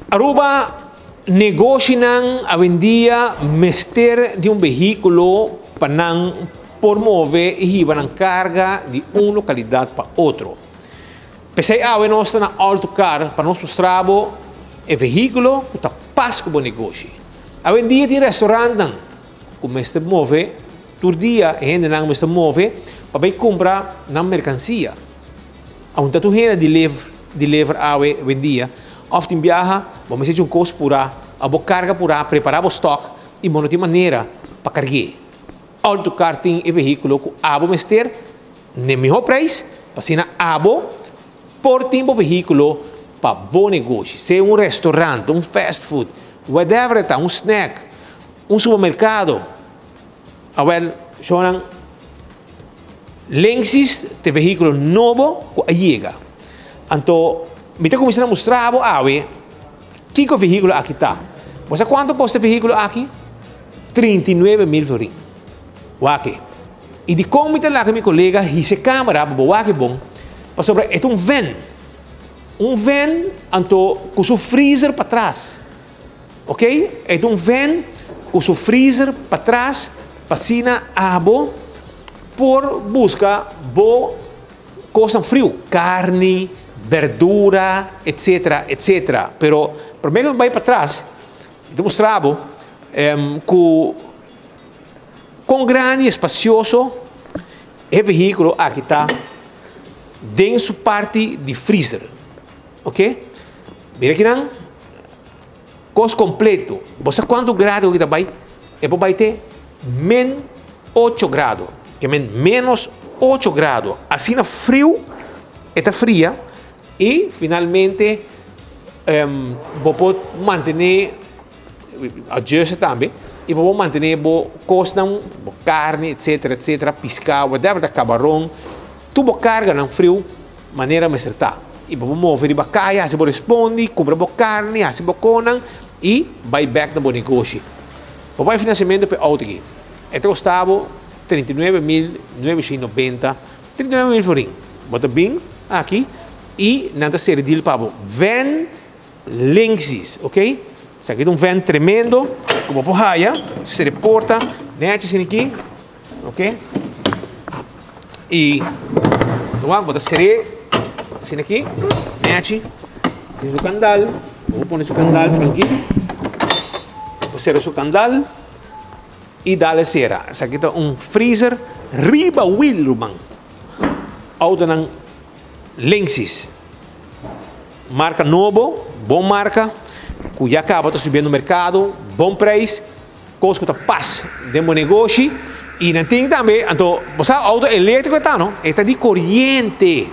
Aruba negócio nang avendia mester de veículo para nang promover e riba nang carga de localidade para outro. Pensei nós na autocar para nós mostravo e veículo que está pas com o negócio. Avendia de restaurante nang que mester move tur dia e gente nang mester move para vai comprar nang mercancia. Aonde tu gente deliver awe vendia of in viaja, vamos fazer coisa pura, a boa carga pura, preparar o stock e montar maneira para carregar. Autocar tem e veículo que abo mester nem melhor preço, para ser abo por tempo veículo para bom negócio. Se restaurante, fast food, whatever está, snack, supermercado, awel, sonan lenses de veículo novo que chega. Então, me está começando a mostrar que o veículo aqui está. Você quanto custa o veículo aqui? 39 mil florins. Wake. E de como me lá com meu colega, esse câmera, wake bom, para sobre é van. Van, então, com o freezer para trás. Ok? É van com o freezer para trás, para cima, abo, por buscar boa coisa frio, carne, verdura, etc, etc. Pero, primeiro vai para trás, demonstrava com grande e espacioso, o veículo aqui está dentro parte de freezer, ok? Mira aqui não, coisa completo. Você quanto grado que vai? Vai ter menos 8 graus, que é menos 8 graus. Assim na frio, está fria. E, finalmente, vou manter ajuste também. E vou manter coisa, carne, etc, etc, pescar, whatever da camarão. Tudo carga no frio, maneira mais certa. E vou mover a caia, se vou responder, comprar carne, se vou conan e vai back no negócio. Vou financiamento para auto aqui. Este custava 39.990, 39 mil florins. Bota bem aqui. E nada ser deal para van Linksys, ok? Isso aqui é van tremendo, como por raia, se reporta, né? Aqui, ok? E vamos botar ser assim aqui, né? Tem o candal, vou pôr o candal tranquilo, vou ser o candal e dar a cera. Isso aqui é freezer riba wheel, man. Auto ng Linksys. Marca novo, bom marca, que já acaba de subir no mercado, bom preço, coisa que está paz de bom negócio. E não tem também, então, você auto elétrico está, não? Está de corrente.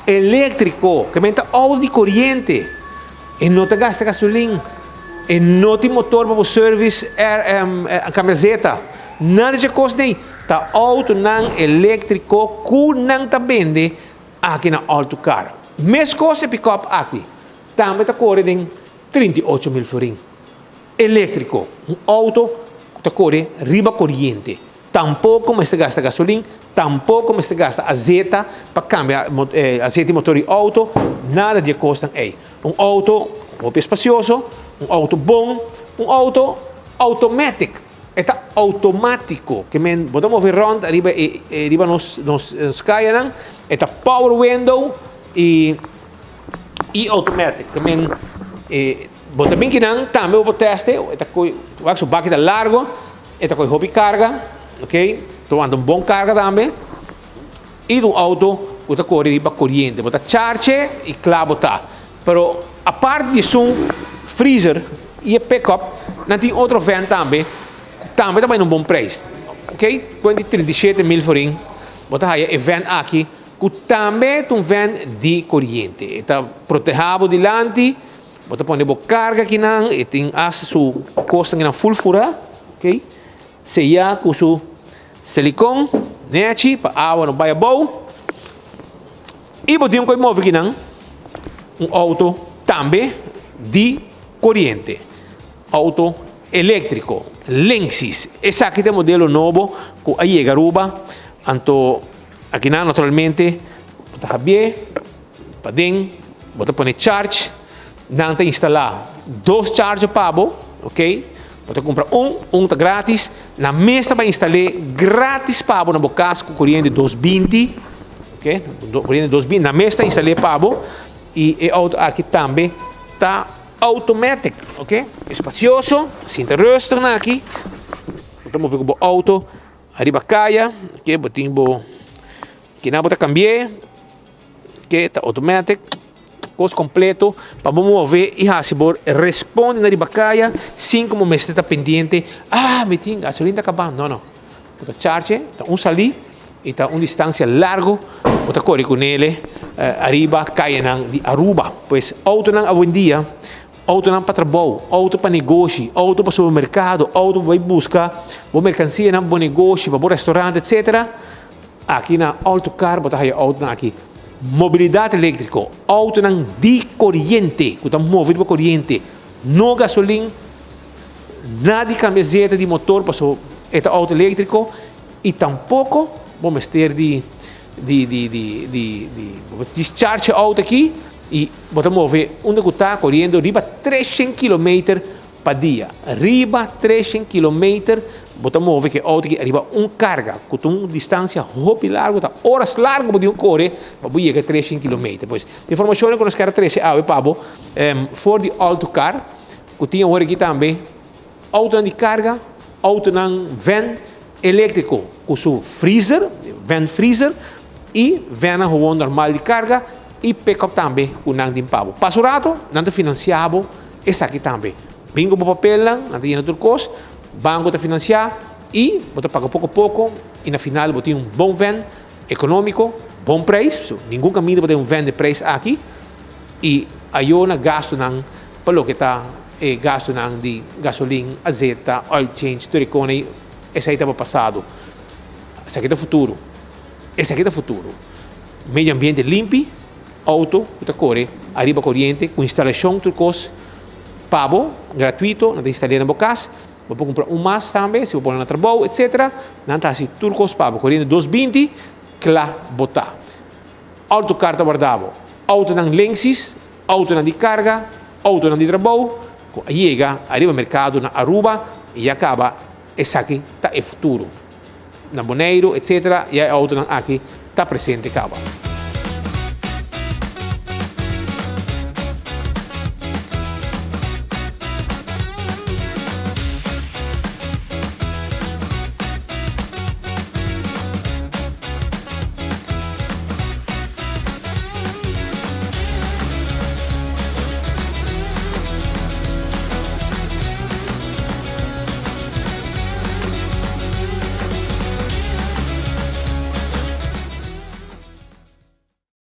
Elétrico, que menta auto de corrente. E não te gasta gasolina. E não tem motor para o service, a camiseta. Nada de coisa nem. Está auto não elétrico, que não está vende aqui na autocar. Mesma coisa pick-up aqui. Também está correndo 38 mil florins. Elétrico. Auto está correndo riba corrente. Tampouco me gasta gasolina, tampouco me gasta azeite para cambiar azeite motor de auto. Nada de custa aí. Auto muito espacioso, auto bom, auto automático. Está automático, que podemos ver rond, arriba nos caem, está power window e automático. Que bota bem que não, também vou testar, está com o baque largo, está com hobby carga, ok? Tomando bom carga também. E do auto, está com riba corrente, bota charge e clavo tá. Pero a parte disso, freezer e pick-up, não tem outro van também. Também está num bom preço, ok? Quando 37 mil florins, bota aí o van aqui, que também é van de corrente. Está protegido delante, bota põe boa carga aqui não, e tem a sua costa na full fura, ok? Seja com seu silicone, né? Para a água não vai boa. E botem um móvel aqui não, auto também de corrente, auto elétrico, Linksys. Esse aqui é o modelo novo que aí chega Aruba. Então, aqui naturalmente, está bem, para dentro, bota põe charge, nanta instalar 2 charger pabo, ok? Você compra tá grátis. Na mesa para instalar grátis pabo na bocas com corrente 220, ok? Corrente 220 na mesa instalar pabo e o auto aqui também tá automatic, ok? Espacioso, sinta rustig na aqui. Vamos ver como o auto arriba caia, ok? Botimbo que na bota cambiar, ok? Tá automatic. Coisa completo para mover e Hasibor responde na ribacaia sem como me está pendente me tem gasolina acabando não bota charge tá sali e tá distância largo bota corre com ele arriba caia de Aruba pois auto não hoje em dia auto não para trabalho auto para negócio auto para supermercado auto vai buscar boa mercancia não bom negócio para bom restaurante etc aqui na autocar bota aí auto aqui mobilidade elétrica, auto de corrente, que está movido por corrente, não gasolina, nada de camiseta de motor para este auto elétrico e tampouco vamos ter de discharge auto aqui e vamos mover onde está correndo riba 300 km per dia, riba 300 km bota mover que auto que arriba carga com distância hopi largo tá horas largo para correr para chegar a 300 km pois informação que nós queremos trazer pabo for the auto car que tinha hora aqui também auto de carga auto van elétrico com seu freezer van freezer e van normal de carga e pick-up também com de pabo passo rato não financiado essa aqui também bingo para papel não tem outro custo banco te financiar e você paga pouco a pouco e na final você tem bom van econômico, bom preço, nenhum caminho para ter van de preço aqui e aí eu gasto para o que está gasto de gasolina, azeta, oil change, turicone, esse aí estava passado. Esse aqui é o futuro. Esse aqui é o futuro. Meio ambiente limpo, auto, você corre, arriba corrente, com instalação, turcos, pago, gratuito, não tem instalar na bocas. Vou comprar mais também, se vou pôr na trabalho, etc. Não está assim, turcos, pago, corrente 220, clá, botar. Auto carta guardado, auto não lenses, auto não de carga, auto não de trabalho, chega, arriba ao mercado, na Aruba, e acaba, esse aqui está é futuro. Na Boneiro, etc. E a auto aqui está presente, acaba.